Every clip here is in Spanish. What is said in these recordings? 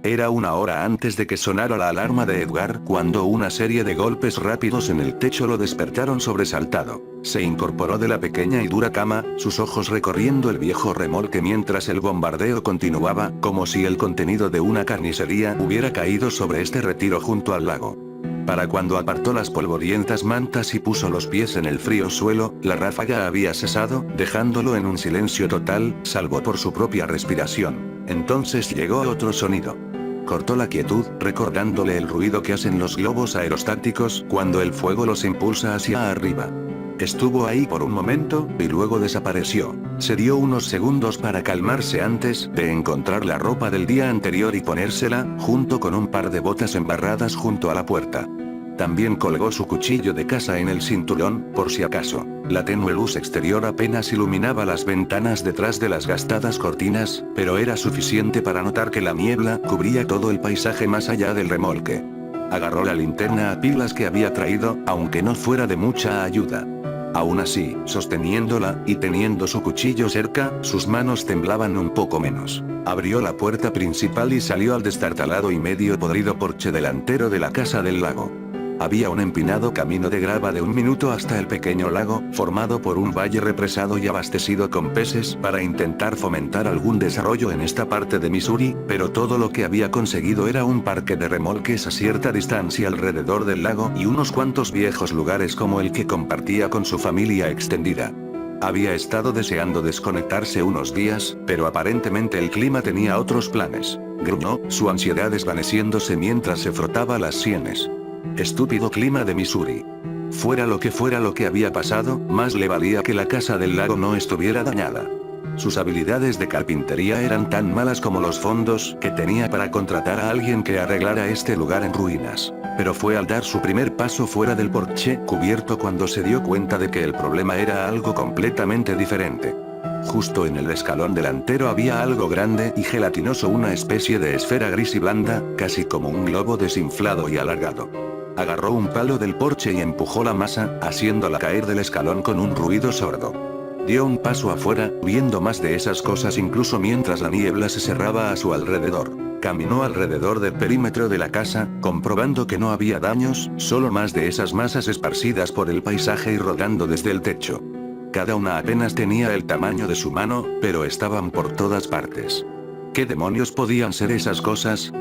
Era una hora antes de que sonara la alarma de Edgar cuando una serie de golpes rápidos en el techo lo despertaron sobresaltado. Se incorporó de la pequeña y dura cama, sus ojos recorriendo el viejo remolque mientras el bombardeo continuaba, como si el contenido de una carnicería hubiera caído sobre este retiro junto al lago. Para cuando apartó las polvorientas mantas y puso los pies en el frío suelo, la ráfaga había cesado, dejándolo en un silencio total, salvo por su propia respiración. Entonces llegó otro sonido. Cortó la quietud, recordándole el ruido que hacen los globos aerostáticos cuando el fuego los impulsa hacia arriba. Estuvo ahí por un momento, y luego desapareció. Se dio unos segundos para calmarse antes de encontrar la ropa del día anterior y ponérsela, junto con un par de botas embarradas junto a la puerta. También colgó su cuchillo de caza en el cinturón, por si acaso. La tenue luz exterior apenas iluminaba las ventanas detrás de las gastadas cortinas, pero era suficiente para notar que la niebla cubría todo el paisaje más allá del remolque. Agarró la linterna a pilas que había traído, aunque no fuera de mucha ayuda. Aún así, sosteniéndola, y teniendo su cuchillo cerca, sus manos temblaban un poco menos. Abrió la puerta principal y salió al destartalado y medio podrido porche delantero de la casa del lago. Había un empinado camino de grava de 1 minuto hasta el pequeño lago, formado por un valle represado y abastecido con peces para intentar fomentar algún desarrollo en esta parte de Missouri, pero todo lo que había conseguido era un parque de remolques a cierta distancia alrededor del lago y unos cuantos viejos lugares como el que compartía con su familia extendida. Había estado deseando desconectarse unos días, pero aparentemente el clima tenía otros planes. Gruñó, su ansiedad desvaneciéndose mientras se frotaba las sienes. Estúpido clima de Missouri. Fuera lo que había pasado, más le valía que la casa del lago no estuviera dañada. Sus habilidades de carpintería eran tan malas como los fondos que tenía para contratar a alguien que arreglara este lugar en ruinas. Pero fue al dar su primer paso fuera del porche cubierto cuando se dio cuenta de que el problema era algo completamente diferente. Justo en el escalón delantero había algo grande y gelatinoso, una especie de esfera gris y blanda, casi como un globo desinflado y alargado. Agarró un palo del porche y empujó la masa, haciéndola caer del escalón con un ruido sordo. Dio un paso afuera, viendo más de esas cosas incluso mientras la niebla se cerraba a su alrededor. Caminó alrededor del perímetro de la casa, comprobando que no había daños, solo más de esas masas esparcidas por el paisaje y rodando desde el techo. Cada una apenas tenía el tamaño de su mano, pero estaban por todas partes. ¿Qué demonios podían ser esas cosas?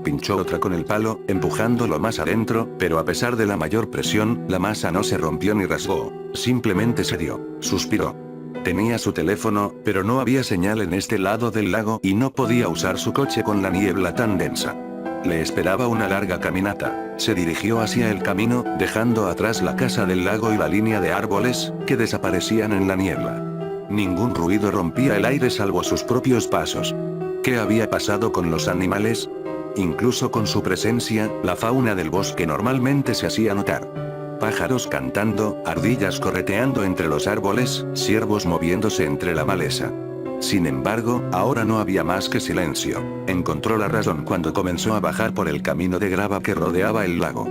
Pinchó otra con el palo, empujándolo más adentro, pero a pesar de la mayor presión, la masa no se rompió ni rasgó. Simplemente cedió. Suspiró. Tenía su teléfono, pero no había señal en este lado del lago y no podía usar su coche con la niebla tan densa. Le esperaba una larga caminata. Se dirigió hacia el camino, dejando atrás la casa del lago y la línea de árboles, que desaparecían en la niebla. Ningún ruido rompía el aire salvo sus propios pasos. ¿Qué había pasado con los animales? Incluso con su presencia, la fauna del bosque normalmente se hacía notar. Pájaros cantando, ardillas correteando entre los árboles, ciervos moviéndose entre la maleza. Sin embargo, ahora no había más que silencio. Encontró la razón cuando comenzó a bajar por el camino de grava que rodeaba el lago.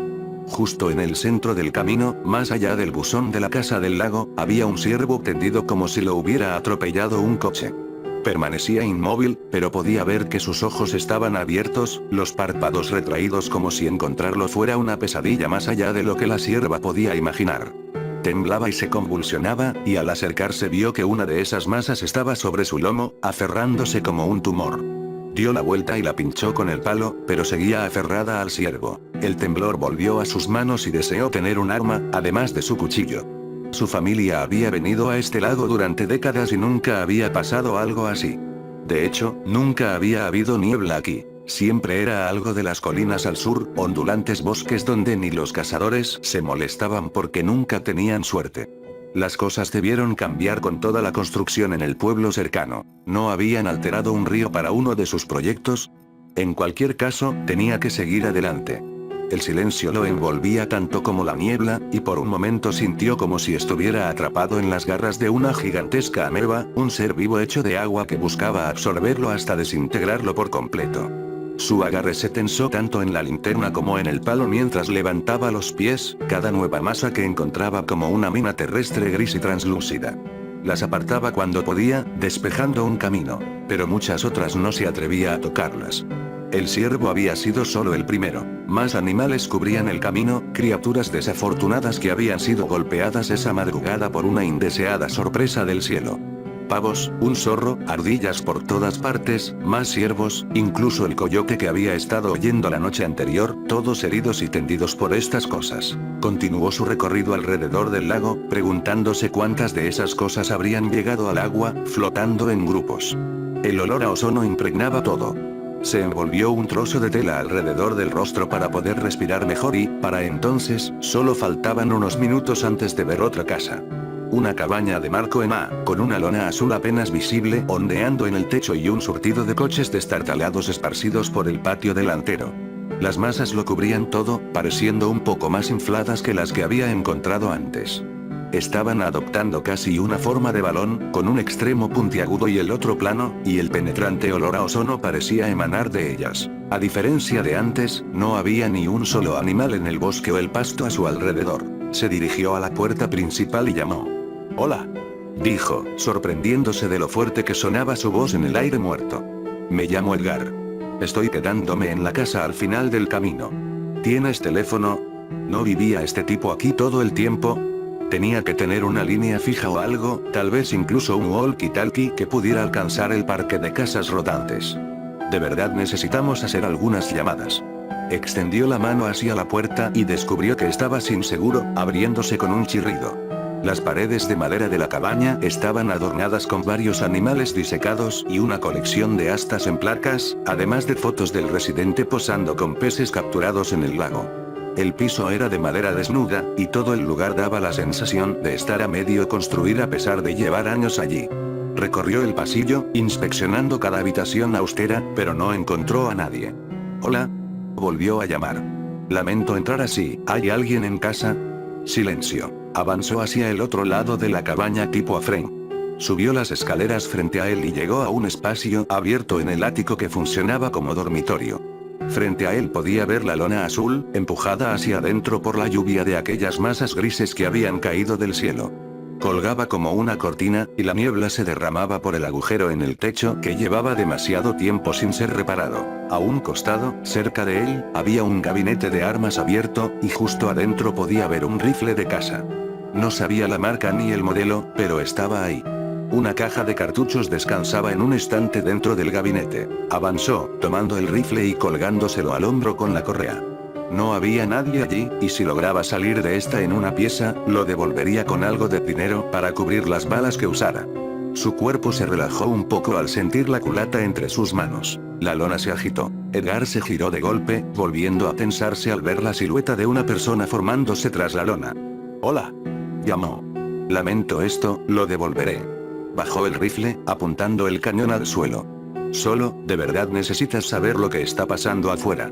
Justo en el centro del camino, más allá del buzón de la casa del lago, había un ciervo tendido como si lo hubiera atropellado un coche. Permanecía inmóvil, pero podía ver que sus ojos estaban abiertos, los párpados retraídos como si encontrarlo fuera una pesadilla más allá de lo que la sierva podía imaginar. Temblaba y se convulsionaba, y al acercarse vio que una de esas masas estaba sobre su lomo, aferrándose como un tumor. Dio la vuelta y la pinchó con el palo, pero seguía aferrada al ciervo. El temblor volvió a sus manos y deseó tener un arma, además de su cuchillo. Su familia había venido a este lago durante décadas y nunca había pasado algo así. De hecho, nunca había habido niebla aquí. Siempre era algo de las colinas al sur, ondulantes bosques donde ni los cazadores se molestaban porque nunca tenían suerte. Las cosas debieron cambiar con toda la construcción en el pueblo cercano. ¿No habían alterado un río para uno de sus proyectos? En cualquier caso, tenía que seguir adelante. El silencio lo envolvía tanto como la niebla, y por un momento sintió como si estuviera atrapado en las garras de una gigantesca ameba, un ser vivo hecho de agua que buscaba absorberlo hasta desintegrarlo por completo. Su agarre se tensó tanto en la linterna como en el palo mientras levantaba los pies, cada nueva masa que encontraba como una mina terrestre gris y translúcida. Las apartaba cuando podía, despejando un camino, pero muchas otras no se atrevía a tocarlas. El ciervo había sido solo el primero. Más animales cubrían el camino, criaturas desafortunadas que habían sido golpeadas esa madrugada por una indeseada sorpresa del cielo. Pavos, un zorro, ardillas por todas partes, más ciervos, incluso el coyote que había estado oyendo la noche anterior, todos heridos y tendidos por estas cosas. Continuó su recorrido alrededor del lago, preguntándose cuántas de esas cosas habrían llegado al agua, flotando en grupos. El olor a ozono impregnaba todo. Se envolvió un trozo de tela alrededor del rostro para poder respirar mejor y, para entonces, solo faltaban unos minutos antes de ver otra casa. Una cabaña de marco en A, con una lona azul apenas visible ondeando en el techo y un surtido de coches destartalados esparcidos por el patio delantero. Las masas lo cubrían todo, pareciendo un poco más infladas que las que había encontrado antes. Estaban adoptando casi una forma de balón, con un extremo puntiagudo y el otro plano, y el penetrante olor a ozono parecía emanar de ellas. A diferencia de antes, no había ni un solo animal en el bosque o el pasto a su alrededor. Se dirigió a la puerta principal y llamó. «Hola», dijo, sorprendiéndose de lo fuerte que sonaba su voz en el aire muerto. «Me llamo Edgar. Estoy quedándome en la casa al final del camino. ¿Tienes teléfono? ¿No vivía este tipo aquí todo el tiempo? Tenía que tener una línea fija o algo, tal vez incluso un walkie-talkie que pudiera alcanzar el parque de casas rodantes. De verdad necesitamos hacer algunas llamadas». Extendió la mano hacia la puerta y descubrió que estaba sin seguro, abriéndose con un chirrido. Las paredes de madera de la cabaña estaban adornadas con varios animales disecados y una colección de astas en placas, además de fotos del residente posando con peces capturados en el lago. El piso era de madera desnuda, y todo el lugar daba la sensación de estar a medio construir a pesar de llevar años allí. Recorrió el pasillo, inspeccionando cada habitación austera, pero no encontró a nadie. «Hola», volvió a llamar. «Lamento entrar así, ¿hay alguien en casa?» Silencio. Avanzó hacia el otro lado de la cabaña tipo Afren. Subió las escaleras frente a él y llegó a un espacio abierto en el ático que funcionaba como dormitorio. Frente a él podía ver la lona azul, empujada hacia adentro por la lluvia de aquellas masas grises que habían caído del cielo. Colgaba como una cortina, y la niebla se derramaba por el agujero en el techo que llevaba demasiado tiempo sin ser reparado. A un costado, cerca de él, había un gabinete de armas abierto, y justo adentro podía ver un rifle de caza. No sabía la marca ni el modelo, pero estaba ahí. Una caja de cartuchos descansaba en un estante dentro del gabinete. Avanzó, tomando el rifle y colgándoselo al hombro con la correa. No había nadie allí, y si lograba salir de esta en una pieza, lo devolvería con algo de dinero para cubrir las balas que usara. Su cuerpo se relajó un poco al sentir la culata entre sus manos. La lona se agitó. Edgar se giró de golpe, volviendo a tensarse al ver la silueta de una persona formándose tras la lona. «Hola», llamó. «Lamento esto, lo devolveré». Bajó el rifle, apuntando el cañón al suelo. «Solo, de verdad necesitas saber lo que está pasando afuera».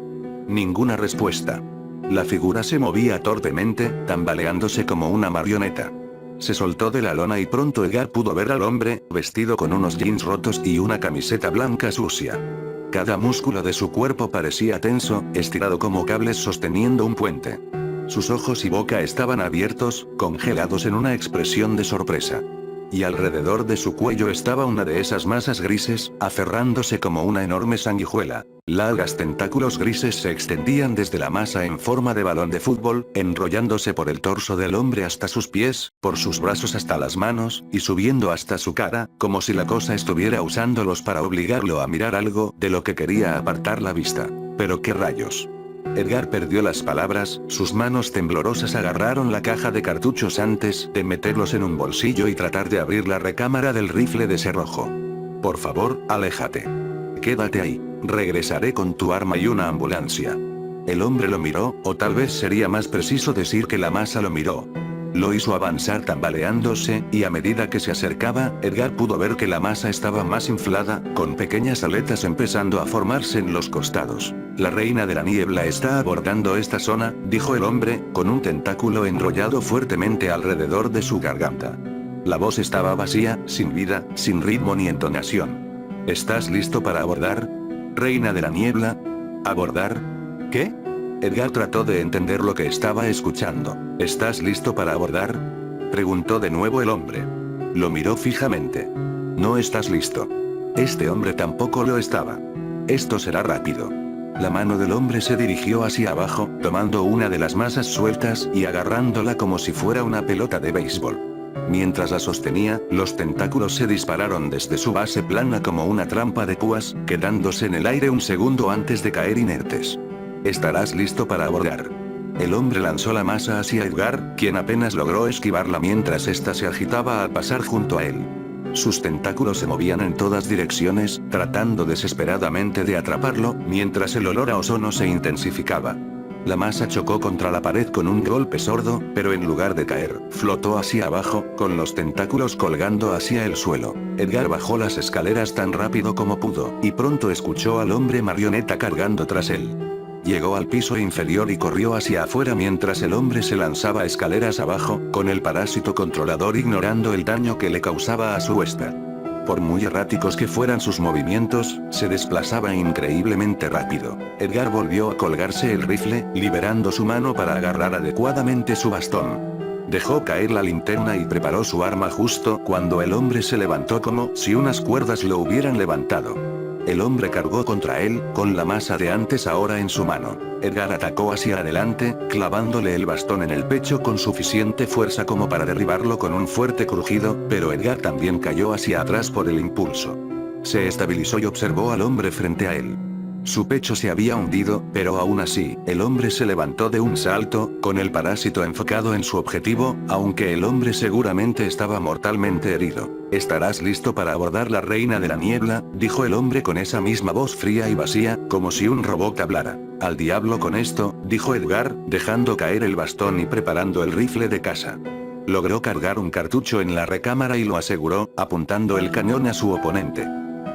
Ninguna respuesta. La figura se movía torpemente, tambaleándose como una marioneta. Se soltó de la lona y pronto Edgar pudo ver al hombre, vestido con unos jeans rotos y una camiseta blanca sucia. Cada músculo de su cuerpo parecía tenso, estirado como cables sosteniendo un puente. Sus ojos y boca estaban abiertos, congelados en una expresión de sorpresa. Y alrededor de su cuello estaba una de esas masas grises, aferrándose como una enorme sanguijuela. Largas tentáculos grises se extendían desde la masa en forma de balón de fútbol, enrollándose por el torso del hombre hasta sus pies, por sus brazos hasta las manos, y subiendo hasta su cara, como si la cosa estuviera usándolos para obligarlo a mirar algo, de lo que quería apartar la vista. ¿Pero qué rayos? Edgar perdió las palabras, sus manos temblorosas agarraron la caja de cartuchos antes de meterlos en un bolsillo y tratar de abrir la recámara del rifle de cerrojo. «Por favor, aléjate. Quédate ahí, regresaré con tu arma y una ambulancia». El hombre lo miró, o tal vez sería más preciso decir que la masa lo miró. Lo hizo avanzar tambaleándose, y a medida que se acercaba, Edgar pudo ver que la masa estaba más inflada, con pequeñas aletas empezando a formarse en los costados. «La reina de la niebla está abordando esta zona», dijo el hombre, con un tentáculo enrollado fuertemente alrededor de su garganta. La voz estaba vacía, sin vida, sin ritmo ni entonación. «¿Estás listo para abordar? Reina de la niebla? ¿Abordar? ¿Qué?». Edgar trató de entender lo que estaba escuchando. «¿Estás listo para abordar?», preguntó de nuevo el hombre. Lo miró fijamente. «No estás listo». Este hombre tampoco lo estaba. «Esto será rápido». La mano del hombre se dirigió hacia abajo, tomando una de las masas sueltas y agarrándola como si fuera una pelota de béisbol. Mientras la sostenía, los tentáculos se dispararon desde su base plana como una trampa de púas, quedándose en el aire un segundo antes de caer inertes. Estarás listo para abordar. El hombre lanzó la masa hacia Edgar, quien apenas logró esquivarla mientras ésta se agitaba al pasar junto a él. Sus tentáculos se movían en todas direcciones, tratando desesperadamente de atraparlo, mientras el olor a ozono se intensificaba. La masa chocó contra la pared con un golpe sordo, pero en lugar de caer, flotó hacia abajo, con los tentáculos colgando hacia el suelo. Edgar bajó las escaleras tan rápido como pudo, y pronto escuchó al hombre marioneta cargando tras él. Llegó al piso inferior y corrió hacia afuera mientras el hombre se lanzaba escaleras abajo, con el parásito controlador ignorando el daño que le causaba a su huésped. Por muy erráticos que fueran sus movimientos, se desplazaba increíblemente rápido. Edgar volvió a colgarse el rifle, liberando su mano para agarrar adecuadamente su bastón. Dejó caer la linterna y preparó su arma justo cuando el hombre se levantó como si unas cuerdas lo hubieran levantado. El hombre cargó contra él, con la masa de antes ahora en su mano. Edgar atacó hacia adelante, clavándole el bastón en el pecho con suficiente fuerza como para derribarlo con un fuerte crujido, pero Edgar también cayó hacia atrás por el impulso. Se estabilizó y observó al hombre frente a él. Su pecho se había hundido, pero aún así, el hombre se levantó de un salto, con el parásito enfocado en su objetivo, aunque el hombre seguramente estaba mortalmente herido. «Estarás listo para abordar la reina de la niebla», dijo el hombre con esa misma voz fría y vacía, como si un robot hablara. «Al diablo con esto», dijo Edgar, dejando caer el bastón y preparando el rifle de caza. Logró cargar un cartucho en la recámara y lo aseguró, apuntando el cañón a su oponente.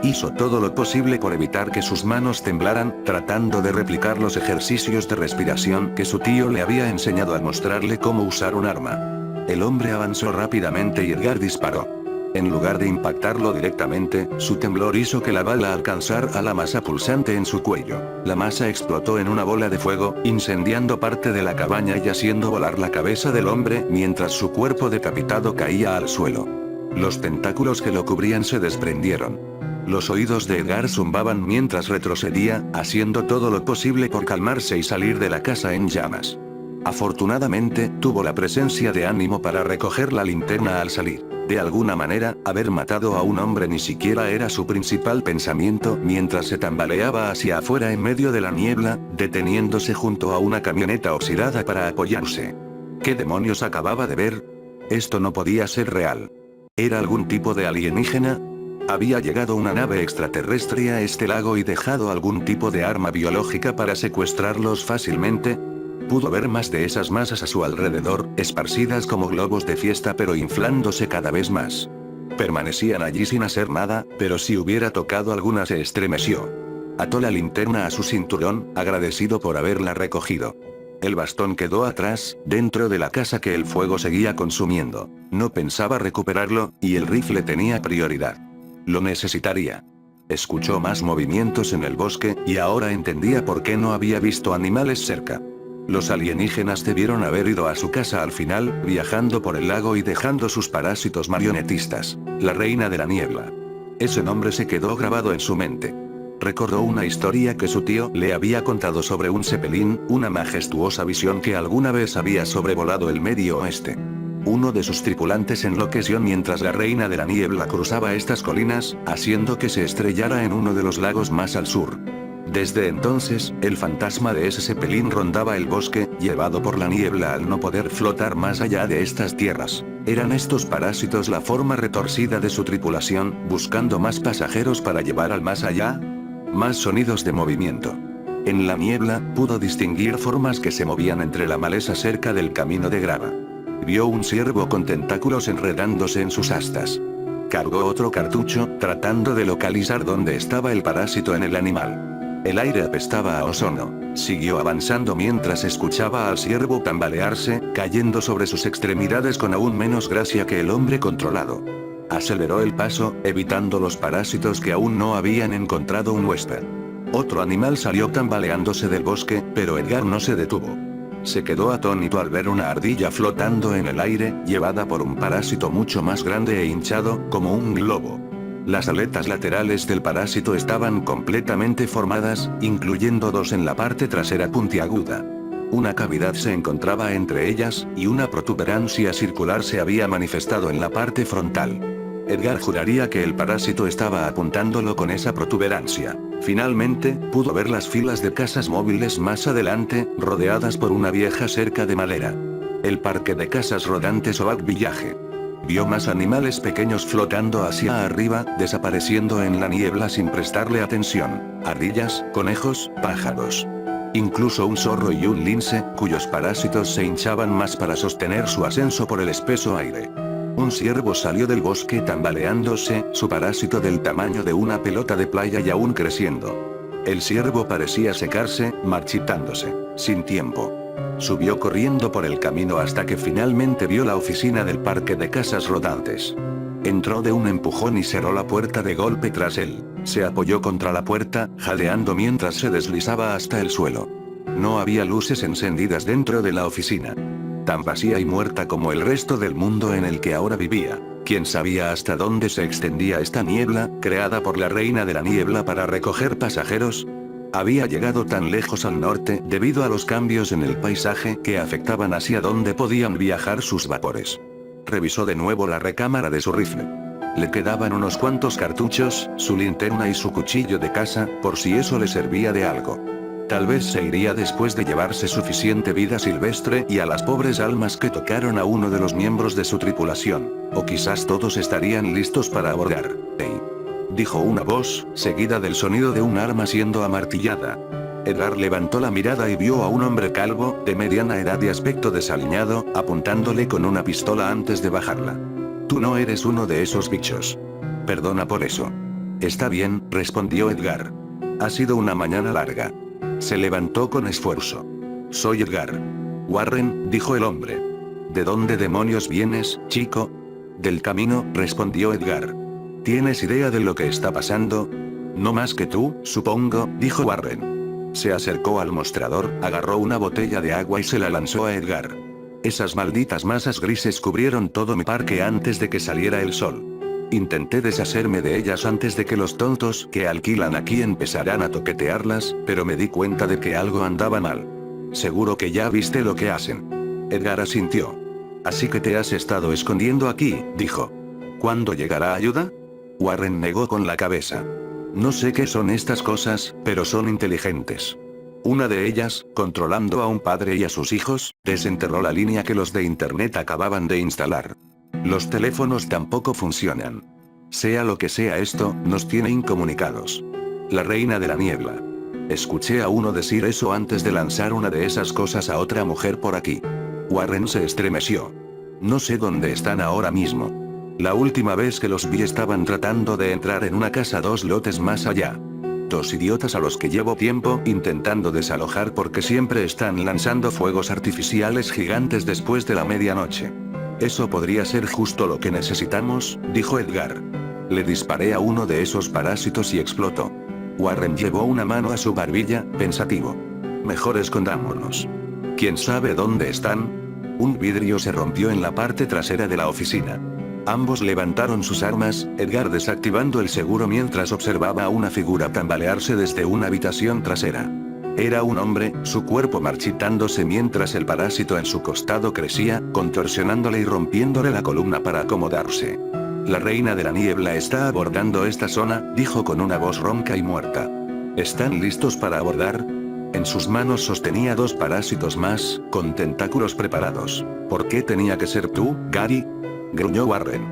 Hizo todo lo posible por evitar que sus manos temblaran, tratando de replicar los ejercicios de respiración que su tío le había enseñado al mostrarle cómo usar un arma. El hombre avanzó rápidamente y Edgar disparó. En lugar de impactarlo directamente, su temblor hizo que la bala alcanzara a la masa pulsante en su cuello. La masa explotó en una bola de fuego, incendiando parte de la cabaña y haciendo volar la cabeza del hombre mientras su cuerpo decapitado caía al suelo. Los tentáculos que lo cubrían se desprendieron. Los oídos de Edgar zumbaban mientras retrocedía, haciendo todo lo posible por calmarse y salir de la casa en llamas. Afortunadamente, tuvo la presencia de ánimo para recoger la linterna al salir. De alguna manera, haber matado a un hombre ni siquiera era su principal pensamiento mientras se tambaleaba hacia afuera en medio de la niebla, deteniéndose junto a una camioneta oxidada para apoyarse. ¿Qué demonios acababa de ver? Esto no podía ser real. ¿Era algún tipo de alienígena? ¿Había llegado una nave extraterrestre a este lago y dejado algún tipo de arma biológica para secuestrarlos fácilmente? Pudo ver más de esas masas a su alrededor, esparcidas como globos de fiesta pero inflándose cada vez más. Permanecían allí sin hacer nada, pero si hubiera tocado alguna se estremeció. Ató la linterna a su cinturón, agradecido por haberla recogido. El bastón quedó atrás, dentro de la casa que el fuego seguía consumiendo. No pensaba recuperarlo, y el rifle tenía prioridad. Lo necesitaría. Escuchó más movimientos en el bosque, y ahora entendía por qué no había visto animales cerca. Los alienígenas debieron haber ido a su casa al final, viajando por el lago y dejando sus parásitos marionetistas. La reina de la niebla. Ese nombre se quedó grabado en su mente. Recordó una historia que su tío le había contado sobre un Zeppelin, una majestuosa visión que alguna vez había sobrevolado el Medio Oeste. Uno de sus tripulantes enloqueció mientras la reina de la niebla cruzaba estas colinas, haciendo que se estrellara en uno de los lagos más al sur. Desde entonces, el fantasma de ese Zeppelin rondaba el bosque, llevado por la niebla al no poder flotar más allá de estas tierras. ¿Eran estos parásitos la forma retorcida de su tripulación, buscando más pasajeros para llevar al más allá? Más sonidos de movimiento. En la niebla, pudo distinguir formas que se movían entre la maleza cerca del camino de grava. Vio un ciervo con tentáculos enredándose en sus astas. Cargó otro cartucho, tratando de localizar dónde estaba el parásito en el animal. El aire apestaba a ozono. Siguió avanzando mientras escuchaba al ciervo tambalearse, cayendo sobre sus extremidades con aún menos gracia que el hombre controlado. Aceleró el paso, evitando los parásitos que aún no habían encontrado un huésped. Otro animal salió tambaleándose del bosque, pero Edgar no se detuvo. Se quedó atónito al ver una ardilla flotando en el aire, llevada por un parásito mucho más grande e hinchado, como un globo. Las aletas laterales del parásito estaban completamente formadas, incluyendo dos en la parte trasera puntiaguda. Una cavidad se encontraba entre ellas, y una protuberancia circular se había manifestado en la parte frontal. Edgar juraría que el parásito estaba apuntándolo con esa protuberancia. Finalmente, pudo ver las filas de casas móviles más adelante, rodeadas por una vieja cerca de madera. El parque de casas rodantes o Village. Vio más animales pequeños flotando hacia arriba, desapareciendo en la niebla sin prestarle atención. Ardillas, conejos, pájaros. Incluso un zorro y un lince, cuyos parásitos se hinchaban más para sostener su ascenso por el espeso aire. Un ciervo salió del bosque tambaleándose, su parásito del tamaño de una pelota de playa y aún creciendo. El ciervo parecía secarse, marchitándose, sin tiempo. Subió corriendo por el camino hasta que finalmente vio la oficina del parque de casas rodantes. Entró de un empujón y cerró la puerta de golpe tras él. Se apoyó contra la puerta, jadeando mientras se deslizaba hasta el suelo. No había luces encendidas dentro de la oficina. Tan vacía y muerta como el resto del mundo en el que ahora vivía. ¿Quién sabía hasta dónde se extendía esta niebla, creada por la reina de la niebla para recoger pasajeros? Había llegado tan lejos al norte debido a los cambios en el paisaje que afectaban hacia dónde podían viajar sus vapores. Revisó de nuevo la recámara de su rifle. Le quedaban unos cuantos cartuchos, su linterna y su cuchillo de caza, por si eso le servía de algo. Tal vez se iría después de llevarse suficiente vida silvestre y a las pobres almas que tocaron a uno de los miembros de su tripulación. O quizás todos estarían listos para abordar. «Hey», dijo una voz, seguida del sonido de un arma siendo amartillada. Edgar levantó la mirada y vio a un hombre calvo, de mediana edad y aspecto desaliñado, apuntándole con una pistola antes de bajarla. «Tú no eres uno de esos bichos. Perdona por eso». «Está bien», respondió Edgar. «Ha sido una mañana larga». Se levantó con esfuerzo. «Soy Edgar Warren», dijo el hombre. «¿De dónde demonios vienes, chico?» «Del camino», respondió Edgar. «¿Tienes idea de lo que está pasando?» «No más que tú, supongo», dijo Warren. Se acercó al mostrador, agarró una botella de agua y se la lanzó a Edgar. «Esas malditas masas grises cubrieron todo mi parque antes de que saliera el sol. Intenté deshacerme de ellas antes de que los tontos que alquilan aquí empezaran a toquetearlas, pero me di cuenta de que algo andaba mal. Seguro que ya viste lo que hacen». Edgar asintió. «Así que te has estado escondiendo aquí», dijo. «¿Cuándo llegará ayuda?» Warren negó con la cabeza. «No sé qué son estas cosas, pero son inteligentes. Una de ellas, controlando a un padre y a sus hijos, desenterró la línea que los de internet acababan de instalar. Los teléfonos tampoco funcionan. Sea lo que sea esto, nos tiene incomunicados. La reina de la niebla». Escuché a uno decir eso antes de lanzar una de esas cosas a otra mujer por aquí. Warren se estremeció. «No sé dónde están ahora mismo. La última vez que los vi estaban tratando de entrar en una casa 2 lotes más allá. 2 idiotas a los que llevo tiempo intentando desalojar porque siempre están lanzando fuegos artificiales gigantes después de la medianoche. Eso podría ser justo lo que necesitamos», dijo Edgar. «Le disparé a uno de esos parásitos y explotó». Warren llevó una mano a su barbilla, pensativo. «Mejor escondámonos. ¿Quién sabe dónde están?» Un vidrio se rompió en la parte trasera de la oficina. Ambos levantaron sus armas, Edgar desactivando el seguro mientras observaba a una figura tambalearse desde una habitación trasera. Era un hombre, su cuerpo marchitándose mientras el parásito en su costado crecía, contorsionándole y rompiéndole la columna para acomodarse. «La reina de la niebla está abordando esta zona», dijo con una voz ronca y muerta. «¿Están listos para abordar?» En sus manos sostenía 2 parásitos más, con tentáculos preparados. «¿Por qué tenía que ser tú, Gary?», gruñó Warren.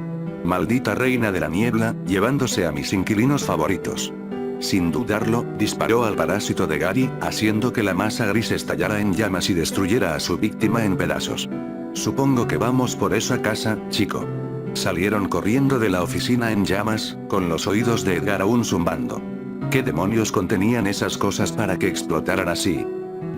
«Maldita reina de la niebla, llevándose a mis inquilinos favoritos». Sin dudarlo, disparó al parásito de Gary, haciendo que la masa gris estallara en llamas y destruyera a su víctima en pedazos. «Supongo que vamos por esa casa, chico». Salieron corriendo de la oficina en llamas, con los oídos de Edgar aún zumbando. ¿Qué demonios contenían esas cosas para que explotaran así?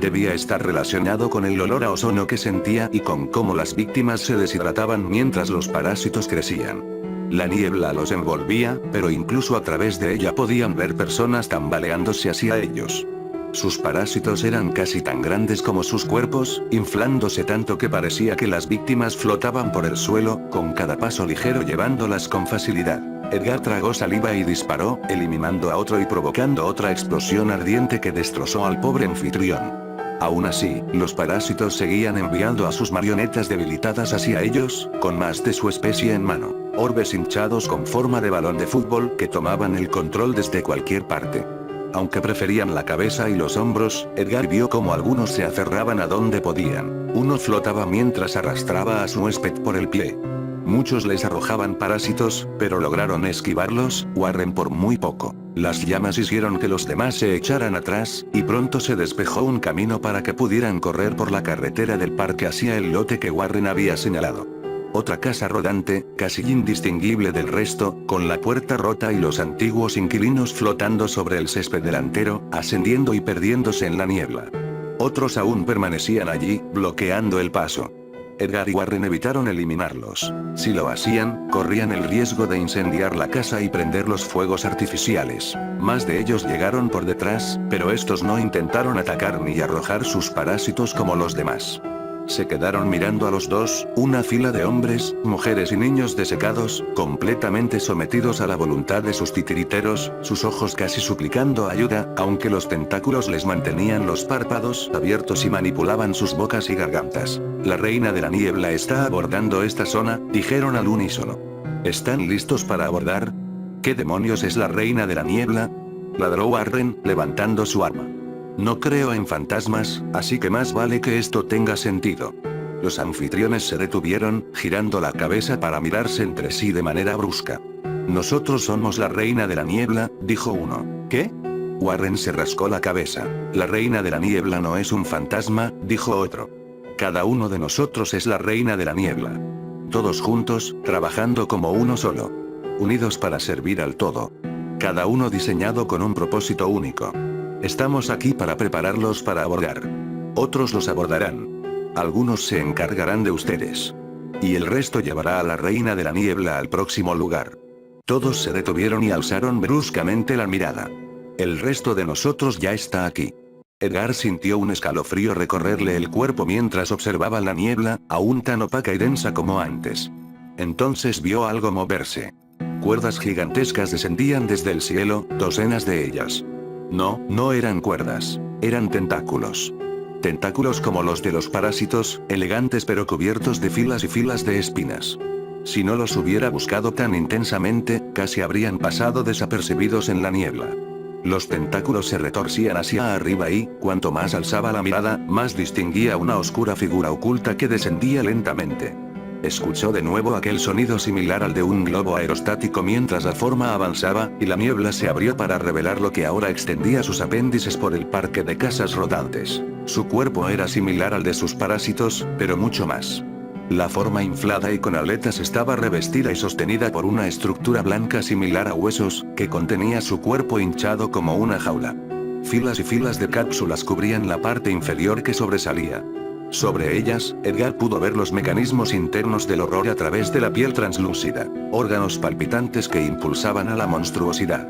Debía estar relacionado con el olor a ozono que sentía y con cómo las víctimas se deshidrataban mientras los parásitos crecían. La niebla los envolvía, pero incluso a través de ella podían ver personas tambaleándose hacia ellos. Sus parásitos eran casi tan grandes como sus cuerpos, inflándose tanto que parecía que las víctimas flotaban por el suelo, con cada paso ligero llevándolas con facilidad. Edgar tragó saliva y disparó, eliminando a otro y provocando otra explosión ardiente que destrozó al pobre anfitrión. Aún así, los parásitos seguían enviando a sus marionetas debilitadas hacia ellos, con más de su especie en mano. Orbes hinchados con forma de balón de fútbol que tomaban el control desde cualquier parte. Aunque preferían la cabeza y los hombros, Edgar vio como algunos se aferraban a donde podían. Uno flotaba mientras arrastraba a su huésped por el pie. Muchos les arrojaban parásitos, pero lograron esquivarlos, Warren por muy poco. Las llamas hicieron que los demás se echaran atrás, y pronto se despejó un camino para que pudieran correr por la carretera del parque hacia el lote que Warren había señalado. Otra casa rodante, casi indistinguible del resto, con la puerta rota y los antiguos inquilinos flotando sobre el césped delantero, ascendiendo y perdiéndose en la niebla. Otros aún permanecían allí, bloqueando el paso. Edgar y Warren evitaron eliminarlos. Si lo hacían, corrían el riesgo de incendiar la casa y prender los fuegos artificiales. Más de ellos llegaron por detrás, pero estos no intentaron atacar ni arrojar sus parásitos como los demás. Se quedaron mirando a los dos, una fila de hombres, mujeres y niños desecados, completamente sometidos a la voluntad de sus titiriteros, sus ojos casi suplicando ayuda, aunque los tentáculos les mantenían los párpados abiertos y manipulaban sus bocas y gargantas. La reina de la niebla está abordando esta zona, dijeron al unísono. ¿Están listos para abordar? ¿Qué demonios es la reina de la niebla? Ladró Warren, levantando su arma. No creo en fantasmas, así que más vale que esto tenga sentido. Los anfitriones se detuvieron, girando la cabeza para mirarse entre sí de manera brusca. Nosotros somos la reina de la niebla, dijo uno. ¿Qué? Warren se rascó la cabeza. La reina de la niebla no es un fantasma, dijo otro. Cada uno de nosotros es la reina de la niebla. Todos juntos, trabajando como uno solo. Unidos para servir al todo. Cada uno diseñado con un propósito único. Estamos aquí para prepararlos para abordar. Otros los abordarán. Algunos se encargarán de ustedes. Y el resto llevará a la reina de la niebla al próximo lugar. Todos se detuvieron y alzaron bruscamente la mirada. El resto de nosotros ya está aquí. Edgar sintió un escalofrío recorrerle el cuerpo mientras observaba la niebla, aún tan opaca y densa como antes. Entonces vio algo moverse. Cuerdas gigantescas descendían desde el cielo, docenas de ellas. No eran cuerdas, eran tentáculos. Tentáculos como los de los parásitos, elegantes pero cubiertos de filas y filas de espinas. Si no los hubiera buscado tan intensamente, casi habrían pasado desapercibidos en la niebla. Los tentáculos se retorcían hacia arriba y, cuanto más alzaba la mirada, más distinguía una oscura figura oculta que descendía lentamente. Escuchó de nuevo aquel sonido similar al de un globo aerostático mientras la forma avanzaba, y la niebla se abrió para revelar lo que ahora extendía sus apéndices por el parque de casas rodantes. Su cuerpo era similar al de sus parásitos, pero mucho más. La forma inflada y con aletas estaba revestida y sostenida por una estructura blanca similar a huesos, que contenía su cuerpo hinchado como una jaula. Filas y filas de cápsulas cubrían la parte inferior que sobresalía. Sobre ellas, Edgar pudo ver los mecanismos internos del horror a través de la piel translúcida, órganos palpitantes que impulsaban a la monstruosidad.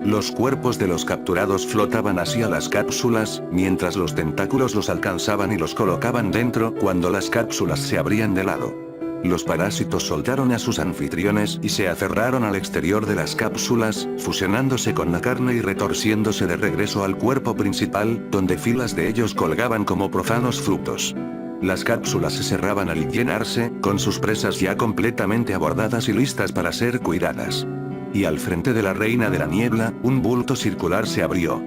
Los cuerpos de los capturados flotaban hacia las cápsulas, mientras los tentáculos los alcanzaban y los colocaban dentro cuando las cápsulas se abrían de lado. Los parásitos soltaron a sus anfitriones y se aferraron al exterior de las cápsulas, fusionándose con la carne y retorciéndose de regreso al cuerpo principal, donde filas de ellos colgaban como profanos frutos. Las cápsulas se cerraban al llenarse, con sus presas ya completamente abordadas y listas para ser cuidadas. Y al frente de la reina de la niebla, un bulto circular se abrió.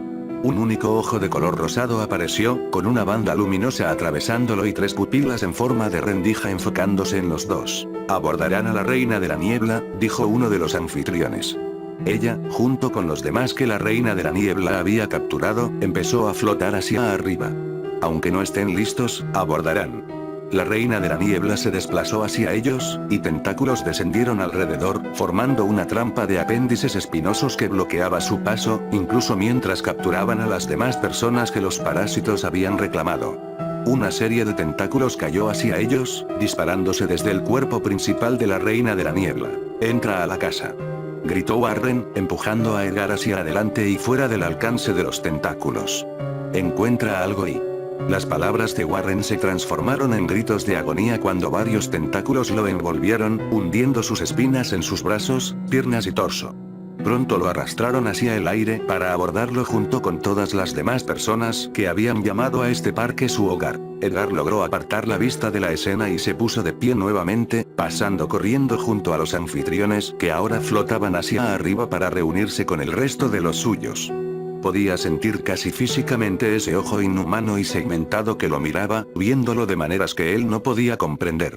Un único ojo de color rosado apareció, con una banda luminosa atravesándolo y tres pupilas en forma de rendija enfocándose en los dos. Abordarán a la reina de la niebla, dijo uno de los anfitriones. Ella, junto con los demás que la reina de la niebla había capturado, empezó a flotar hacia arriba. Aunque no estén listos, abordarán. La reina de la niebla se desplazó hacia ellos, y tentáculos descendieron alrededor, formando una trampa de apéndices espinosos que bloqueaba su paso, incluso mientras capturaban a las demás personas que los parásitos habían reclamado. Una serie de tentáculos cayó hacia ellos, disparándose desde el cuerpo principal de la reina de la niebla. «Entra a la casa», gritó Warren, empujando a Edgar hacia adelante y fuera del alcance de los tentáculos. «Encuentra algo y Las palabras de Warren se transformaron en gritos de agonía cuando varios tentáculos lo envolvieron, hundiendo sus espinas en sus brazos, piernas y torso. Pronto lo arrastraron hacia el aire para abordarlo junto con todas las demás personas que habían llamado a este parque su hogar. Edgar logró apartar la vista de la escena y se puso de pie nuevamente, pasando corriendo junto a los anfitriones que ahora flotaban hacia arriba para reunirse con el resto de los suyos. Podía sentir casi físicamente ese ojo inhumano y segmentado que lo miraba, viéndolo de maneras que él no podía comprender.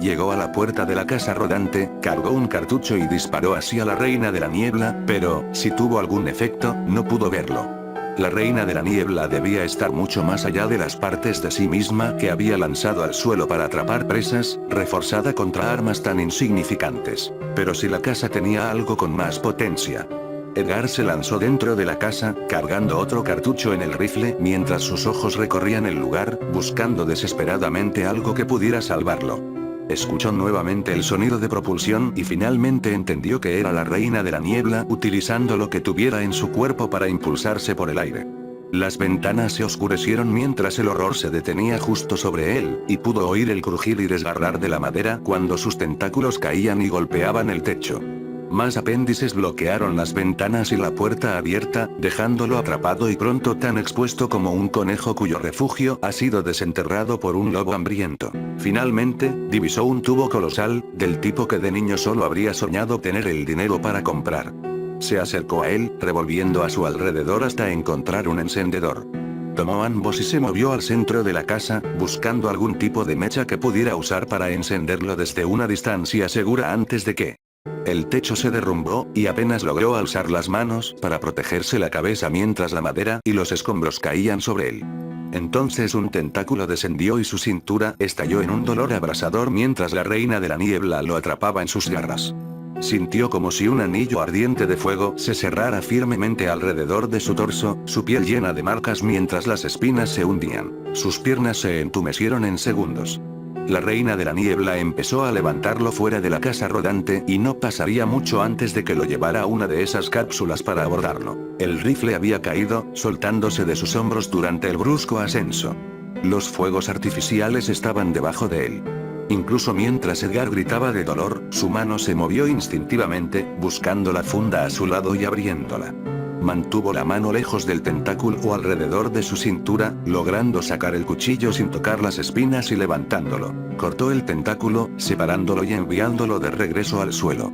Llegó a la puerta de la casa rodante, cargó un cartucho y disparó hacia la Reina de la Niebla, pero, si tuvo algún efecto, no pudo verlo. La Reina de la Niebla debía estar mucho más allá de las partes de sí misma que había lanzado al suelo para atrapar presas, reforzada contra armas tan insignificantes. Pero si la casa tenía algo con más potencia. Edgar se lanzó dentro de la casa, cargando otro cartucho en el rifle mientras sus ojos recorrían el lugar, buscando desesperadamente algo que pudiera salvarlo. Escuchó nuevamente el sonido de propulsión y finalmente entendió que era la Reina de la Niebla utilizando lo que tuviera en su cuerpo para impulsarse por el aire. Las ventanas se oscurecieron mientras el horror se detenía justo sobre él, y pudo oír el crujir y desgarrar de la madera cuando sus tentáculos caían y golpeaban el techo. Más apéndices bloquearon las ventanas y la puerta abierta, dejándolo atrapado y pronto tan expuesto como un conejo cuyo refugio ha sido desenterrado por un lobo hambriento. Finalmente, divisó un tubo colosal, del tipo que de niño solo habría soñado tener el dinero para comprar. Se acercó a él, revolviendo a su alrededor hasta encontrar un encendedor. Tomó ambos y se movió al centro de la casa, buscando algún tipo de mecha que pudiera usar para encenderlo desde una distancia segura antes de que el techo se derrumbó, y apenas logró alzar las manos para protegerse la cabeza mientras la madera y los escombros caían sobre él. Entonces un tentáculo descendió y su cintura estalló en un dolor abrasador mientras la Reina de la Niebla lo atrapaba en sus garras. Sintió como si un anillo ardiente de fuego se cerrara firmemente alrededor de su torso, su piel llena de marcas mientras las espinas se hundían. Sus piernas se entumecieron en segundos. La Reina de la Niebla empezó a levantarlo fuera de la casa rodante y no pasaría mucho antes de que lo llevara a una de esas cápsulas para abordarlo. El rifle había caído, soltándose de sus hombros durante el brusco ascenso. Los fuegos artificiales estaban debajo de él. Incluso mientras Edgar gritaba de dolor, su mano se movió instintivamente, buscando la funda a su lado y abriéndola. Mantuvo la mano lejos del tentáculo o alrededor de su cintura, logrando sacar el cuchillo sin tocar las espinas y levantándolo. Cortó el tentáculo, separándolo y enviándolo de regreso al suelo.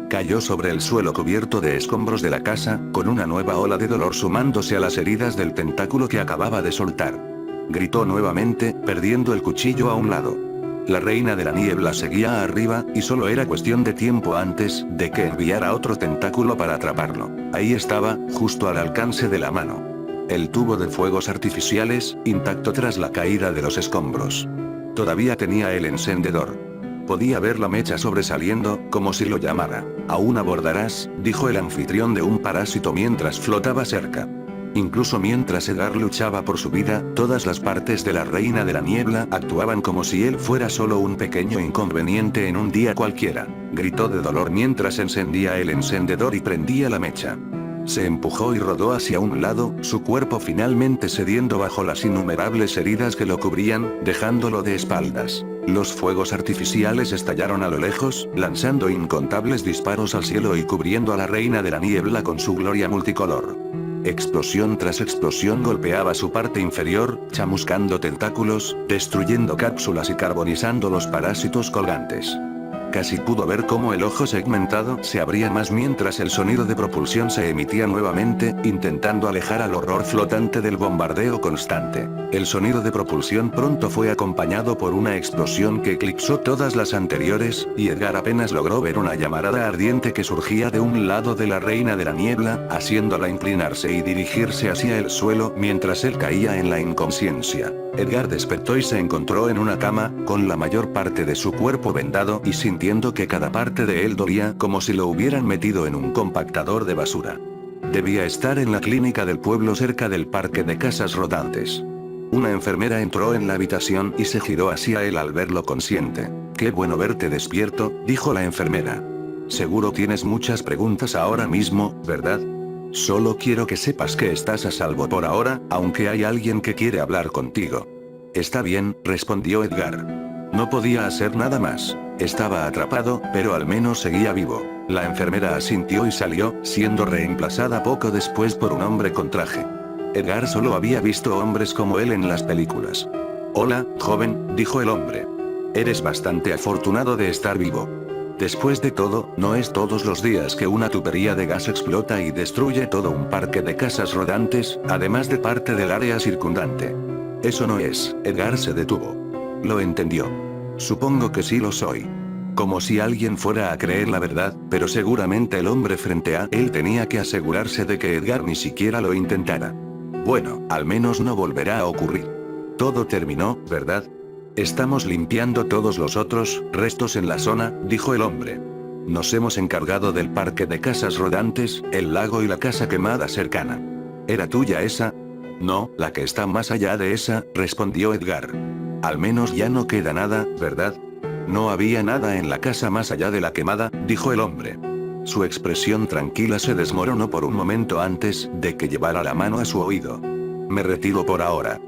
Cayó sobre el suelo cubierto de escombros de la casa, con una nueva ola de dolor sumándose a las heridas del tentáculo que acababa de soltar. Gritó nuevamente, perdiendo el cuchillo a un lado. La Reina de la Niebla seguía arriba, y solo era cuestión de tiempo antes de que enviara otro tentáculo para atraparlo. Ahí estaba, justo al alcance de la mano. El tubo de fuegos artificiales, intacto tras la caída de los escombros. Todavía tenía el encendedor. Podía ver la mecha sobresaliendo, como si lo llamara. «Aún abordarás», dijo el anfitrión de un parásito mientras flotaba cerca. Incluso mientras Edgar luchaba por su vida, todas las partes de la Reina de la Niebla actuaban como si él fuera solo un pequeño inconveniente en un día cualquiera. Gritó de dolor mientras encendía el encendedor y prendía la mecha. Se empujó y rodó hacia un lado, su cuerpo finalmente cediendo bajo las innumerables heridas que lo cubrían, dejándolo de espaldas. Los fuegos artificiales estallaron a lo lejos, lanzando incontables disparos al cielo y cubriendo a la Reina de la Niebla con su gloria multicolor. Explosión tras explosión golpeaba su parte inferior, chamuscando tentáculos, destruyendo cápsulas y carbonizando los parásitos colgantes. Casi pudo ver cómo el ojo segmentado se abría más mientras el sonido de propulsión se emitía nuevamente, intentando alejar al horror flotante del bombardeo constante. El sonido de propulsión pronto fue acompañado por una explosión que eclipsó todas las anteriores, y Edgar apenas logró ver una llamarada ardiente que surgía de un lado de la Reina de la Niebla, haciéndola inclinarse y dirigirse hacia el suelo mientras él caía en la inconsciencia. Edgar despertó y se encontró en una cama, con la mayor parte de su cuerpo vendado y sintiendo que cada parte de él dolía como si lo hubieran metido en un compactador de basura. Debía estar en la clínica del pueblo cerca del parque de casas rodantes. Una enfermera entró en la habitación y se giró hacia él al verlo consciente. «Qué bueno verte despierto», dijo la enfermera. «Seguro tienes muchas preguntas ahora mismo, ¿verdad?». Solo quiero que sepas que estás a salvo por ahora, aunque hay alguien que quiere hablar contigo. Está bien, respondió Edgar. No podía hacer nada más. Estaba atrapado, pero al menos seguía vivo. La enfermera asintió y salió, siendo reemplazada poco después por un hombre con traje. Edgar solo había visto hombres como él en las películas. Hola, joven, dijo el hombre. Eres bastante afortunado de estar vivo. Después de todo, no es todos los días que una tubería de gas explota y destruye todo un parque de casas rodantes, además de parte del área circundante. Eso no es, Edgar se detuvo. Lo entendió. Supongo que sí lo soy. Como si alguien fuera a creer la verdad, pero seguramente el hombre frente a él tenía que asegurarse de que Edgar ni siquiera lo intentara. Bueno, al menos no volverá a ocurrir. Todo terminó, ¿verdad? Estamos limpiando todos los otros restos en la zona, dijo el hombre. Nos hemos encargado del parque de casas rodantes, el lago y la casa quemada cercana. ¿Era tuya esa? No, la que está más allá de esa, respondió Edgar. Al menos ya no queda nada, ¿verdad? No había nada en la casa más allá de la quemada, dijo el hombre. Su expresión tranquila se desmoronó por un momento antes de que llevara la mano a su oído. Me retiro por ahora.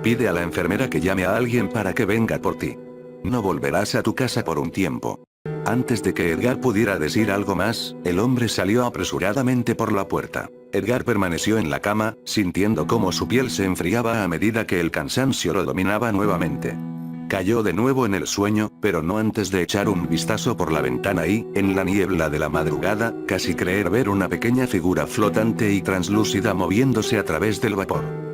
Pide a la enfermera que llame a alguien para que venga por ti. No volverás a tu casa por un tiempo. Antes de que Edgar pudiera decir algo más, el hombre salió apresuradamente por la puerta. Edgar permaneció en la cama, sintiendo cómo su piel se enfriaba a medida que el cansancio lo dominaba nuevamente. Cayó de nuevo en el sueño, pero no antes de echar un vistazo por la ventana y, en la niebla de la madrugada, casi creer ver una pequeña figura flotante y translúcida moviéndose a través del vapor.